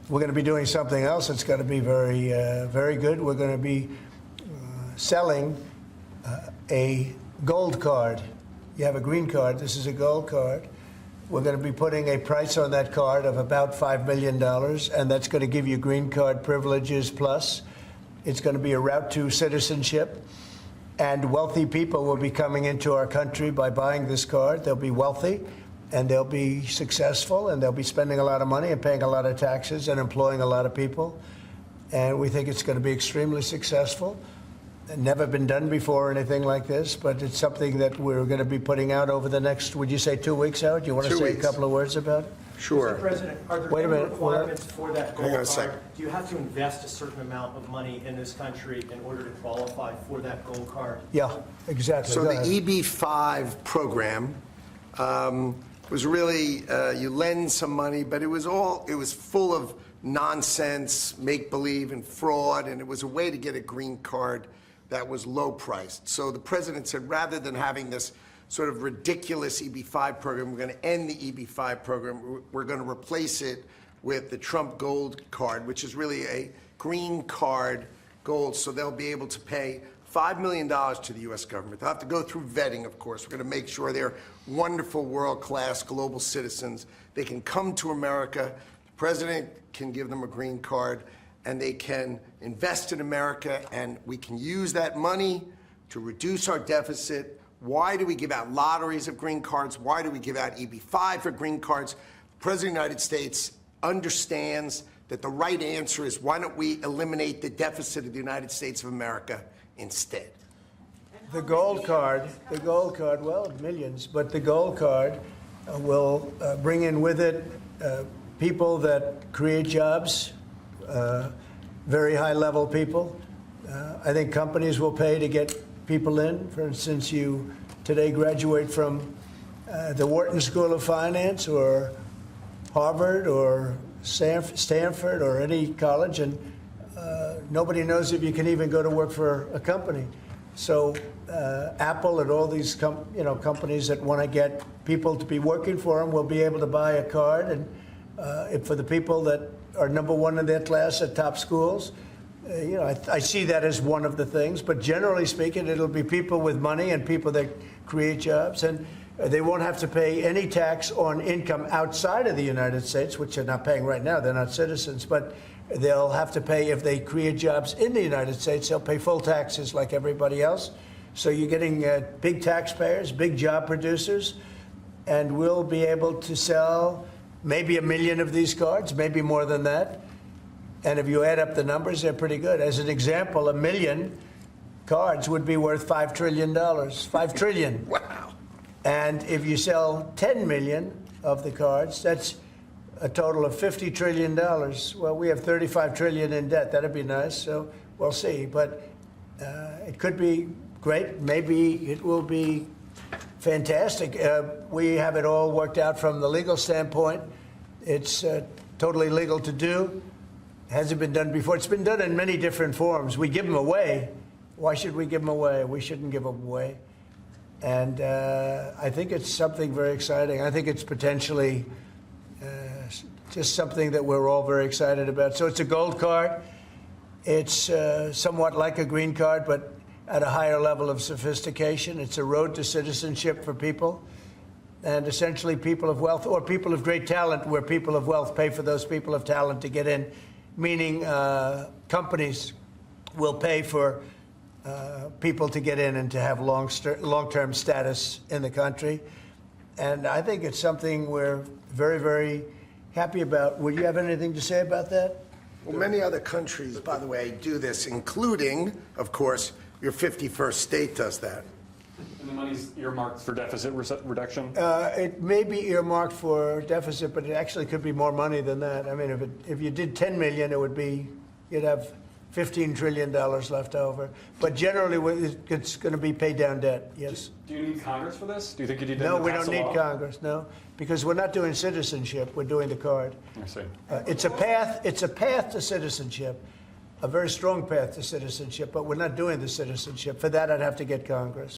we're going to be doing something else that's going to be very, very good. We're going to be selling a gold card. You have a green card. This is a gold card. We're going to be putting a price on that card of about $5 million, and that's going to give you green card privileges plus. It's going to be a route to citizenship, and wealthy people will be coming into our country by buying this card. They'll be wealthy, and they'll be successful, and they'll be spending a lot of money and paying a lot of taxes and employing a lot of people. And we think it's going to be extremely successful. Never been done before or anything like this, but it's something that we're going to be putting out over the next, would you say 2 weeks, Howard? Do you want to say a couple of words about it? Sure. Mr. President, are there any requirements for that gold card? Do you have to invest a certain amount of money in this country in order to qualify for that gold card? Yeah, exactly. So the EB-5 program was really, you lend some money, but it was full of nonsense, make-believe, and fraud, and it was a way to get a green card that was low priced. So the president said, rather than having this sort of ridiculous EB-5 program, we're going to end the EB-5 program. We're going to replace it with the Trump Gold Card, which is really a green card gold. So they'll be able to pay $5 million to the U.S. government. They'll have to go through vetting, of course. We're going to make sure they're wonderful, world-class global citizens. They can come to America. The president can give them a green card, and they can invest in America, and we can use that money to reduce our deficit. Why do we give out lotteries of green cards? Why do we give out EB-5 for green cards? The President of the United States understands that the right answer is, why don't we eliminate the deficit of the United States of America instead? The gold card, well, millions, but the gold card will bring in with it people that create jobs, very high-level people. I think companies will pay to get people in. For instance, you today graduate from the Wharton School of Finance or Harvard or Stanford or any college, and nobody knows if you can even go to work for a company. So Apple and all these companies that want to get people to be working for them will be able to buy a card, and for the people that are number one in their class at top schools, I see that as one of the things. But generally speaking, it'll be people with money and people that create jobs, and they won't have to pay any tax on income outside of the United States, which they're not paying right now. They're not citizens, but they'll have to pay if they create jobs in the United States. They'll pay full taxes like everybody else. So you're getting big taxpayers, big job producers, and we'll be able to sell maybe 1 million of these cards, maybe more than that. And if you add up the numbers, they're pretty good. As an example, 1 million cards would be worth $5 trillion. $5 trillion. Wow. And if you sell 10 million of the cards, that's a total of $50 trillion. Well, we have 35 trillion in debt. That'd be nice. So we'll see. But it could be great. Maybe it will be fantastic. We have it all worked out from the legal standpoint. It's totally legal to do. Hasn't been done before. It's been done in many different forms. We give them away. Why should we give them away? We shouldn't give them away. And I think it's something very exciting. I think it's potentially just something that we're all very excited about. So it's a gold card. It's somewhat like a green card, but at a higher level of sophistication. It's a road to citizenship for people. And essentially people of wealth or people of great talent, where people of wealth pay for those people of talent to get in, meaning companies will pay for people to get in and to have long-term status in the country. And I think it's something we're very, very happy about. Would you have anything to say about that? Well, many other countries, by the way, do this, including, of course, your 51st state does that. And the money's earmarked for deficit reduction? It may be earmarked for deficit, but it actually could be more money than that. I mean, if you did 10 million, you'd have $15 trillion left over. But generally, it's going to be paid down debt, yes. Do you need Congress for this? Do you think you need to No, we pass don't a need law? Congress, no, because we're not doing citizenship, we're doing the card. I see. It's a path to citizenship, a very strong path to citizenship, but we're not doing the citizenship. For that, I'd have to get Congress.